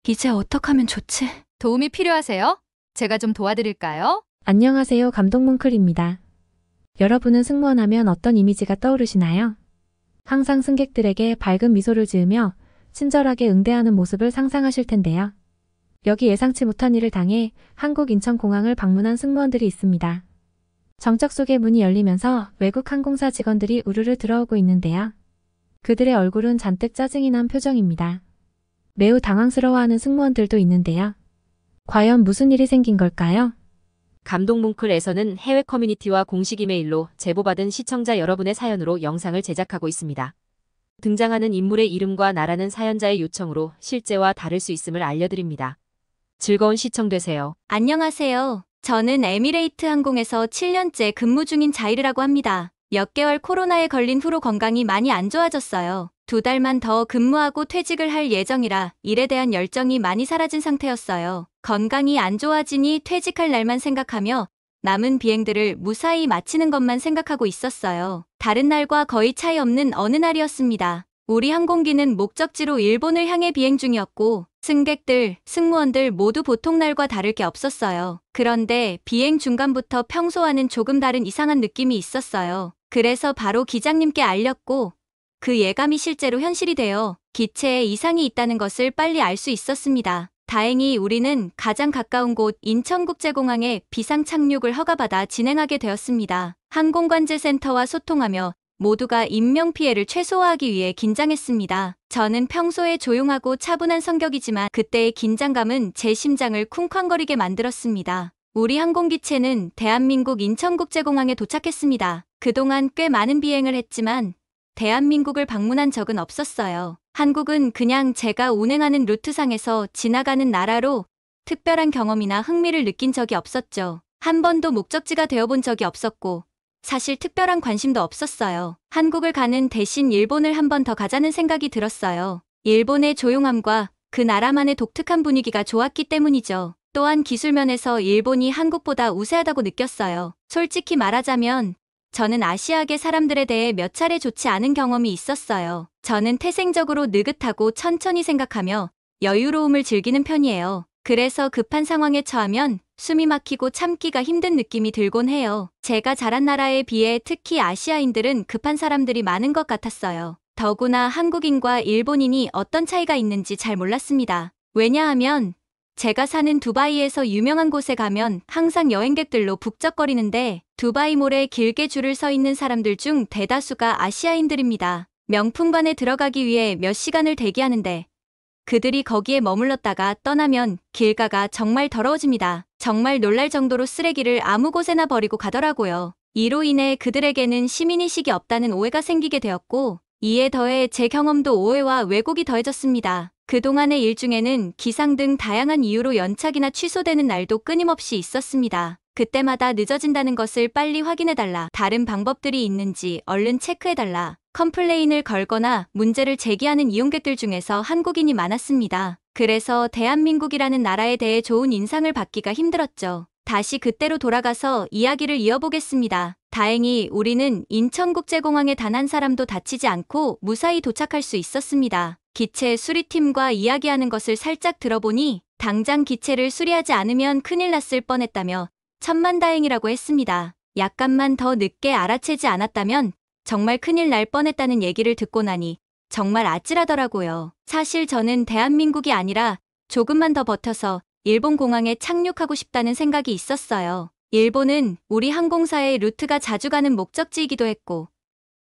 이제 어떡하면 좋지? 도움이 필요하세요? 제가 좀 도와드릴까요? 안녕하세요. 감독문클입니다. 여러분은 승무원 하면 어떤 이미지가 떠오르시나요? 항상 승객들에게 밝은 미소를 지으며 친절하게 응대하는 모습을 상상하실 텐데요. 여기 예상치 못한 일을 당해 한국 인천공항을 방문한 승무원들이 있습니다. 정적속에 문이 열리면서 외국 항공사 직원들이 우르르 들어오고 있는데요. 그들의 얼굴은 잔뜩 짜증이 난 표정입니다. 매우 당황스러워하는 승무원들도 있는데요. 과연 무슨 일이 생긴 걸까요? 감독문클에서는 해외 커뮤니티와 공식 이메일로 제보받은 시청자 여러분의 사연으로 영상을 제작하고 있습니다. 등장하는 인물의 이름과 나라는 사연자의 요청으로 실제와 다를 수 있음을 알려드립니다. 즐거운 시청 되세요. 안녕하세요. 저는 에미레이트 항공에서 7년째 근무 중인 자이르라고 합니다. 몇 개월 코로나에 걸린 후로 건강이 많이 안 좋아졌어요. 2달만 더 근무하고 퇴직을 할 예정이라 일에 대한 열정이 많이 사라진 상태였어요. 건강이 안 좋아지니 퇴직할 날만 생각하며 남은 비행들을 무사히 마치는 것만 생각하고 있었어요. 다른 날과 거의 차이 없는 어느 날이었습니다. 우리 항공기는 목적지로 일본을 향해 비행 중이었고 승객들, 승무원들 모두 보통 날과 다를 게 없었어요. 그런데 비행 중간부터 평소와는 조금 다른 이상한 느낌이 있었어요. 그래서 바로 기장님께 알렸고 그 예감이 실제로 현실이 되어 기체에 이상이 있다는 것을 빨리 알 수 있었습니다. 다행히 우리는 가장 가까운 곳 인천국제공항에 비상 착륙을 허가받아 진행하게 되었습니다. 항공관제센터와 소통하며 모두가 인명피해를 최소화하기 위해 긴장했습니다. 저는 평소에 조용하고 차분한 성격이지만 그때의 긴장감은 제 심장을 쿵쾅거리게 만들었습니다. 우리 항공기체는 대한민국 인천국제공항에 도착했습니다. 그동안 꽤 많은 비행을 했지만 대한민국을 방문한 적은 없었어요. 한국은 그냥 제가 운행하는 루트상에서 지나가는 나라로 특별한 경험이나 흥미를 느낀 적이 없었죠. 한 번도 목적지가 되어본 적이 없었고 사실 특별한 관심도 없었어요. 한국을 가는 대신 일본을 한 번 더 가자는 생각이 들었어요. 일본의 조용함과 그 나라만의 독특한 분위기가 좋았기 때문이죠. 또한 기술면에서 일본이 한국보다 우세하다고 느꼈어요. 솔직히 말하자면 저는 아시아계 사람들에 대해 몇 차례 좋지 않은 경험이 있었어요. 저는 태생적으로 느긋하고 천천히 생각하며 여유로움을 즐기는 편이에요. 그래서 급한 상황에 처하면 숨이 막히고 참기가 힘든 느낌이 들곤 해요. 제가 자란 나라에 비해 특히 아시아인들은 급한 사람들이 많은 것 같았어요. 더구나 한국인과 일본인이 어떤 차이가 있는지 잘 몰랐습니다. 왜냐하면 제가 사는 두바이에서 유명한 곳에 가면 항상 여행객들로 북적거리는데 두바이몰에 길게 줄을 서 있는 사람들 중 대다수가 아시아인들입니다. 명품관에 들어가기 위해 몇 시간을 대기하는데 그들이 거기에 머물렀다가 떠나면 길가가 정말 더러워집니다. 정말 놀랄 정도로 쓰레기를 아무 곳에나 버리고 가더라고요. 이로 인해 그들에게는 시민의식이 없다는 오해가 생기게 되었고 이에 더해 제 경험도 오해와 왜곡이 더해졌습니다. 그동안의 일 중에는 기상 등 다양한 이유로 연착이나 취소되는 날도 끊임없이 있었습니다. 그때마다 늦어진다는 것을 빨리 확인해달라, 다른 방법들이 있는지 얼른 체크해달라, 컴플레인을 걸거나 문제를 제기하는 이용객들 중에서 한국인이 많았습니다. 그래서 대한민국이라는 나라에 대해 좋은 인상을 받기가 힘들었죠. 다시 그때로 돌아가서 이야기를 이어보겠습니다. 다행히 우리는 인천국제공항에 단 한 사람도 다치지 않고 무사히 도착할 수 있었습니다. 기체 수리팀과 이야기하는 것을 살짝 들어보니 당장 기체를 수리하지 않으면 큰일 났을 뻔했다며 천만다행이라고 했습니다. 약간만 더 늦게 알아채지 않았다면 정말 큰일 날 뻔했다는 얘기를 듣고 나니 정말 아찔하더라고요. 사실 저는 대한민국이 아니라 조금만 더 버텨서 일본 공항에 착륙하고 싶다는 생각이 있었어요. 일본은 우리 항공사의 루트가 자주 가는 목적지이기도 했고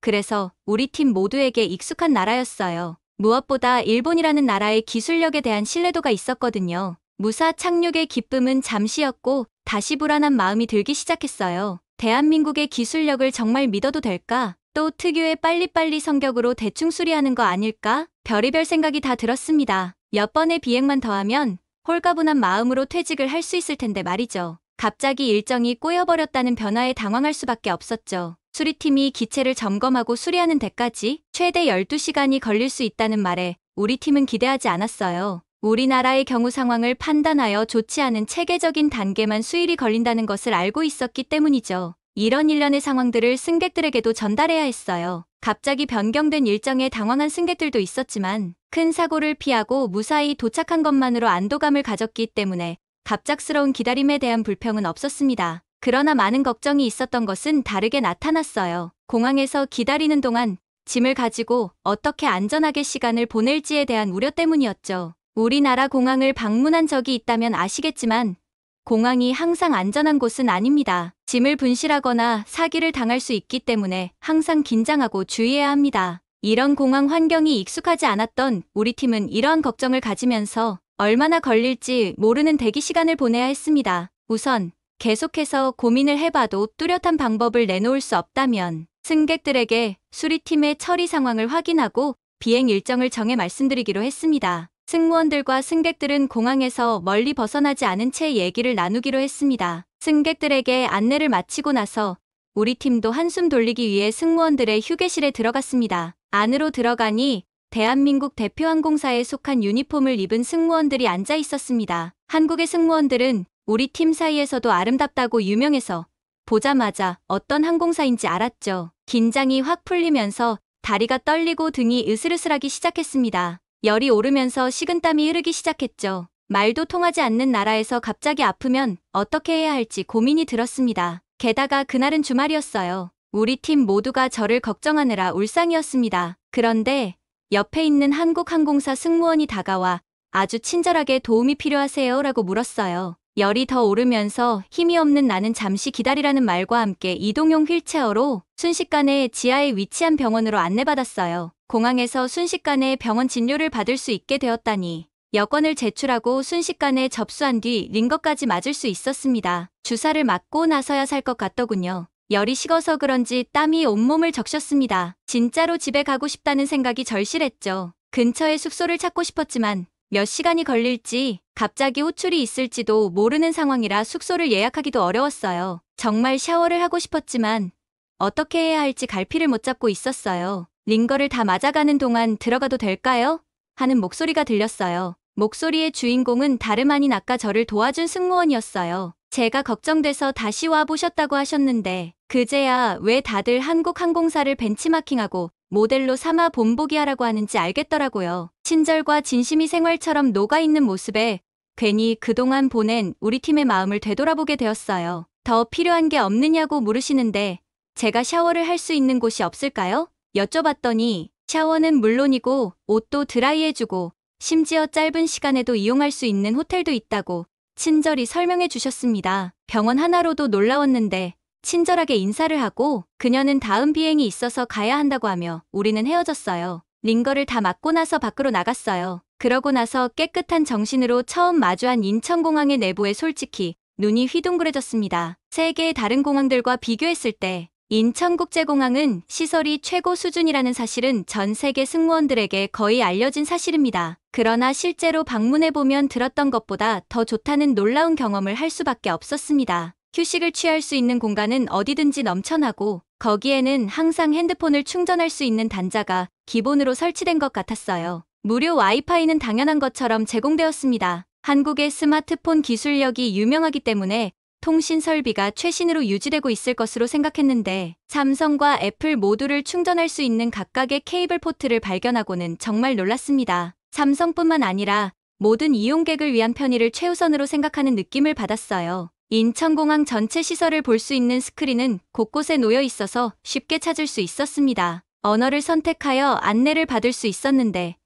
그래서 우리 팀 모두에게 익숙한 나라였어요. 무엇보다 일본이라는 나라의 기술력에 대한 신뢰도가 있었거든요. 무사 착륙의 기쁨은 잠시였고 다시 불안한 마음이 들기 시작했어요. 대한민국의 기술력을 정말 믿어도 될까? 또 특유의 빨리빨리 성격으로 대충 수리하는 거 아닐까? 별의별 생각이 다 들었습니다. 몇 번의 비행만 더하면 홀가분한 마음으로 퇴직을 할 수 있을 텐데 말이죠. 갑자기 일정이 꼬여버렸다는 변화에 당황할 수밖에 없었죠. 수리팀이 기체를 점검하고 수리하는 데까지 최대 12시간이 걸릴 수 있다는 말에 우리 팀은 기대하지 않았어요. 우리나라의 경우 상황을 판단하여 좋지 않은 체계적인 단계만 수일이 걸린다는 것을 알고 있었기 때문이죠. 이런 일련의 상황들을 승객들에게도 전달해야 했어요. 갑자기 변경된 일정에 당황한 승객들도 있었지만 큰 사고를 피하고 무사히 도착한 것만으로 안도감을 가졌기 때문에 갑작스러운 기다림에 대한 불평은 없었습니다. 그러나 많은 걱정이 있었던 것은 다르게 나타났어요. 공항에서 기다리는 동안 짐을 가지고 어떻게 안전하게 시간을 보낼지에 대한 우려 때문이었죠. 우리나라 공항을 방문한 적이 있다면 아시겠지만 공항이 항상 안전한 곳은 아닙니다. 짐을 분실하거나 사기를 당할 수 있기 때문에 항상 긴장하고 주의해야 합니다. 이런 공항 환경이 익숙하지 않았던 우리 팀은 이러한 걱정을 가지면서 얼마나 걸릴지 모르는 대기 시간을 보내야 했습니다. 우선 계속해서 고민을 해봐도 뚜렷한 방법을 내놓을 수 없다면 승객들에게 수리팀의 처리 상황을 확인하고 비행 일정을 정해 말씀드리기로 했습니다. 승무원들과 승객들은 공항에서 멀리 벗어나지 않은 채 얘기를 나누기로 했습니다. 승객들에게 안내를 마치고 나서 우리 팀도 한숨 돌리기 위해 승무원들의 휴게실에 들어갔습니다. 안으로 들어가니 대한민국 대표항공사에 속한 유니폼을 입은 승무원들이 앉아 있었습니다. 한국의 승무원들은 우리 팀 사이에서도 아름답다고 유명해서 보자마자 어떤 항공사인지 알았죠. 긴장이 확 풀리면서 다리가 떨리고 등이 으슬으슬하기 시작했습니다. 열이 오르면서 식은땀이 흐르기 시작했죠. 말도 통하지 않는 나라에서 갑자기 아프면 어떻게 해야 할지 고민이 들었습니다. 게다가 그날은 주말이었어요. 우리 팀 모두가 저를 걱정하느라 울상이었습니다. 그런데 옆에 있는 한국항공사 승무원이 다가와 아주 친절하게 도움이 필요하세요? 라고 물었어요. 열이 더 오르면서 힘이 없는 나는 잠시 기다리라는 말과 함께 이동용 휠체어로 순식간에 지하에 위치한 병원으로 안내받았어요. 공항에서 순식간에 병원 진료를 받을 수 있게 되었다니 여권을 제출하고 순식간에 접수한 뒤 링거까지 맞을 수 있었습니다. 주사를 맞고 나서야 살 것 같더군요. 열이 식어서 그런지 땀이 온몸을 적셨습니다. 진짜로 집에 가고 싶다는 생각이 절실했죠. 근처에 숙소를 찾고 싶었지만 몇 시간이 걸릴지 갑자기 호출이 있을지도 모르는 상황이라 숙소를 예약하기도 어려웠어요. 정말 샤워를 하고 싶었지만 어떻게 해야 할지 갈피를 못 잡고 있었어요. 링거를 다 맞아가는 동안 들어가도 될까요? 하는 목소리가 들렸어요. 목소리의 주인공은 다름 아닌 아까 저를 도와준 승무원이었어요. 제가 걱정돼서 다시 와보셨다고 하셨는데 그제야 왜 다들 한국항공사를 벤치마킹하고 모델로 삼아 본보기하라고 하는지 알겠더라고요. 친절과 진심이 생활처럼 녹아있는 모습에 괜히 그동안 보낸 우리 팀의 마음을 되돌아보게 되었어요. 더 필요한 게 없느냐고 물으시는데 제가 샤워를 할 수 있는 곳이 없을까요? 여쭤봤더니 샤워는 물론이고 옷도 드라이해주고 심지어 짧은 시간에도 이용할 수 있는 호텔도 있다고 친절히 설명해 주셨습니다. 병원 하나로도 놀라웠는데 친절하게 인사를 하고 그녀는 다음 비행이 있어서 가야 한다고 하며 우리는 헤어졌어요. 링거를 다 맞고 나서 밖으로 나갔어요. 그러고 나서 깨끗한 정신으로 처음 마주한 인천공항의 내부에 솔직히 눈이 휘둥그레졌습니다. 세계의 다른 공항들과 비교했을 때 인천국제공항은 시설이 최고 수준이라는 사실은 전 세계 승무원들에게 거의 알려진 사실입니다. 그러나 실제로 방문해보면 들었던 것보다 더 좋다는 놀라운 경험을 할 수밖에 없었습니다. 휴식을 취할 수 있는 공간은 어디든지 넘쳐나고 거기에는 항상 핸드폰을 충전할 수 있는 단자가 기본으로 설치된 것 같았어요. 무료 와이파이는 당연한 것처럼 제공되었습니다. 한국의 스마트폰 기술력이 유명하기 때문에 통신 설비가 최신으로 유지되고 있을 것으로 생각했는데 삼성과 애플 모두를 충전할 수 있는 각각의 케이블 포트를 발견하고는 정말 놀랐습니다. 삼성뿐만 아니라 모든 이용객을 위한 편의를 최우선으로 생각하는 느낌을 받았어요. 인천공항 전체 시설을 볼 수 있는 스크린은 곳곳에 놓여 있어서 쉽게 찾을 수 있었습니다. 언어를 선택하여 안내를 받을 수 있었는데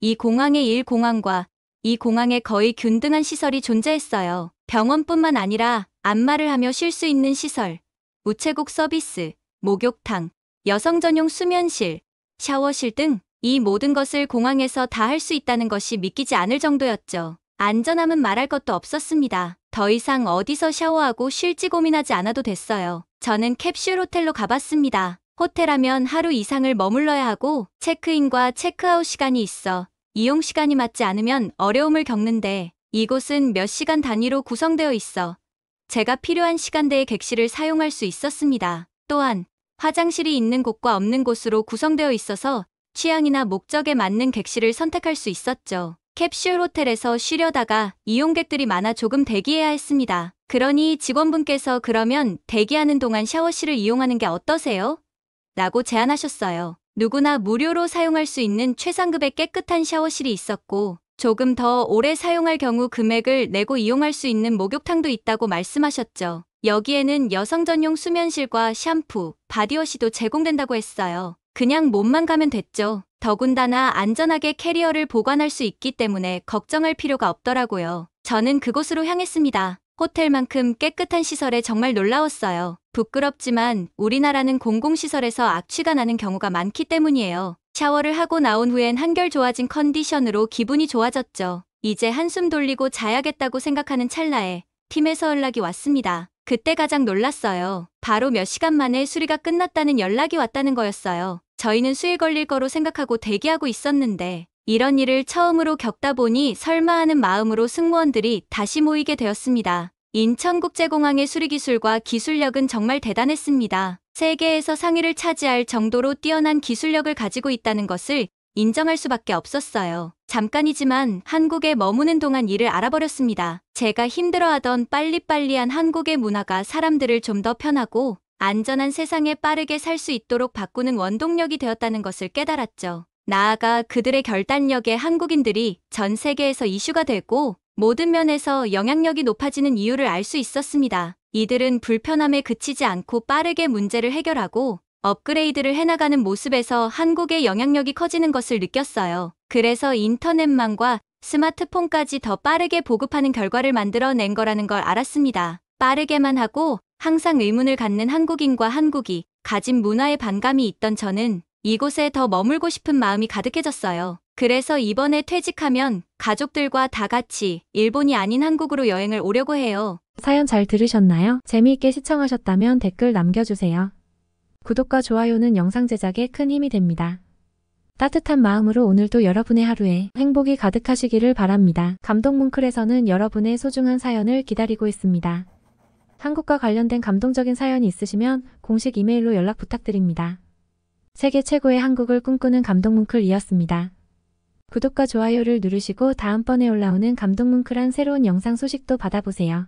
이 공항의 1공항과 이 공항에 거의 균등한 시설이 존재했어요. 병원뿐만 아니라 안마를 하며 쉴 수 있는 시설, 우체국 서비스, 목욕탕, 여성 전용 수면실, 샤워실 등 이 모든 것을 공항에서 다 할 수 있다는 것이 믿기지 않을 정도였죠. 안전함은 말할 것도 없었습니다. 더 이상 어디서 샤워하고 쉴지 고민하지 않아도 됐어요. 저는 캡슐 호텔로 가봤습니다. 호텔하면 하루 이상을 머물러야 하고 체크인과 체크아웃 시간이 있어 이용 시간이 맞지 않으면 어려움을 겪는데 이곳은 몇 시간 단위로 구성되어 있어 제가 필요한 시간대의 객실을 사용할 수 있었습니다. 또한 화장실이 있는 곳과 없는 곳으로 구성되어 있어서 취향이나 목적에 맞는 객실을 선택할 수 있었죠. 캡슐 호텔에서 쉬려다가 이용객들이 많아 조금 대기해야 했습니다. 그러니 직원분께서 그러면 대기하는 동안 샤워실을 이용하는 게 어떠세요? 라고 제안하셨어요. 누구나 무료로 사용할 수 있는 최상급의 깨끗한 샤워실이 있었고, 조금 더 오래 사용할 경우 금액을 내고 이용할 수 있는 목욕탕도 있다고 말씀하셨죠. 여기에는 여성 전용 수면실과 샴푸, 바디워시도 제공된다고 했어요. 그냥 몸만 가면 됐죠. 더군다나 안전하게 캐리어를 보관할 수 있기 때문에 걱정할 필요가 없더라고요. 저는 그곳으로 향했습니다. 호텔만큼 깨끗한 시설에 정말 놀라웠어요. 부끄럽지만 우리나라는 공공시설에서 악취가 나는 경우가 많기 때문이에요. 샤워를 하고 나온 후엔 한결 좋아진 컨디션으로 기분이 좋아졌죠. 이제 한숨 돌리고 자야겠다고 생각하는 찰나에 팀에서 연락이 왔습니다. 그때 가장 놀랐어요. 바로 몇 시간 만에 수리가 끝났다는 연락이 왔다는 거였어요. 저희는 수일 걸릴 거로 생각하고 대기하고 있었는데 이런 일을 처음으로 겪다 보니 설마 하는 마음으로 승무원들이 다시 모이게 되었습니다. 인천국제공항의 수리기술과 기술력은 정말 대단했습니다. 세계에서 상위를 차지할 정도로 뛰어난 기술력을 가지고 있다는 것을 인정할 수밖에 없었어요. 잠깐이지만 한국에 머무는 동안 일을 알아버렸습니다. 제가 힘들어하던 빨리빨리한 한국의 문화가 사람들을 좀 더 편하고 안전한 세상에 빠르게 살 수 있도록 바꾸는 원동력이 되었다는 것을 깨달았죠. 나아가 그들의 결단력에 한국인들이 전 세계에서 이슈가 되고 모든 면에서 영향력이 높아지는 이유를 알 수 있었습니다. 이들은 불편함에 그치지 않고 빠르게 문제를 해결하고 업그레이드를 해나가는 모습에서 한국의 영향력이 커지는 것을 느꼈어요. 그래서 인터넷망과 스마트폰까지 더 빠르게 보급하는 결과를 만들어낸 거라는 걸 알았습니다. 빠르게만 하고 항상 의문을 갖는 한국인과 한국이 가진 문화에 반감이 있던 저는 이곳에 더 머물고 싶은 마음이 가득해졌어요. 그래서 이번에 퇴직하면 가족들과 다 같이 일본이 아닌 한국으로 여행을 오려고 해요. 사연 잘 들으셨나요? 재미있게 시청하셨다면 댓글 남겨주세요. 구독과 좋아요는 영상 제작에 큰 힘이 됩니다. 따뜻한 마음으로 오늘도 여러분의 하루에 행복이 가득하시기를 바랍니다. 감동뭉클에서는 여러분의 소중한 사연을 기다리고 있습니다. 한국과 관련된 감동적인 사연이 있으시면 공식 이메일로 연락 부탁드립니다. 세계 최고의 한국을 꿈꾸는 감동뭉클이었습니다. 구독과 좋아요를 누르시고 다음번에 올라오는 감동뭉클한 새로운 영상 소식도 받아보세요.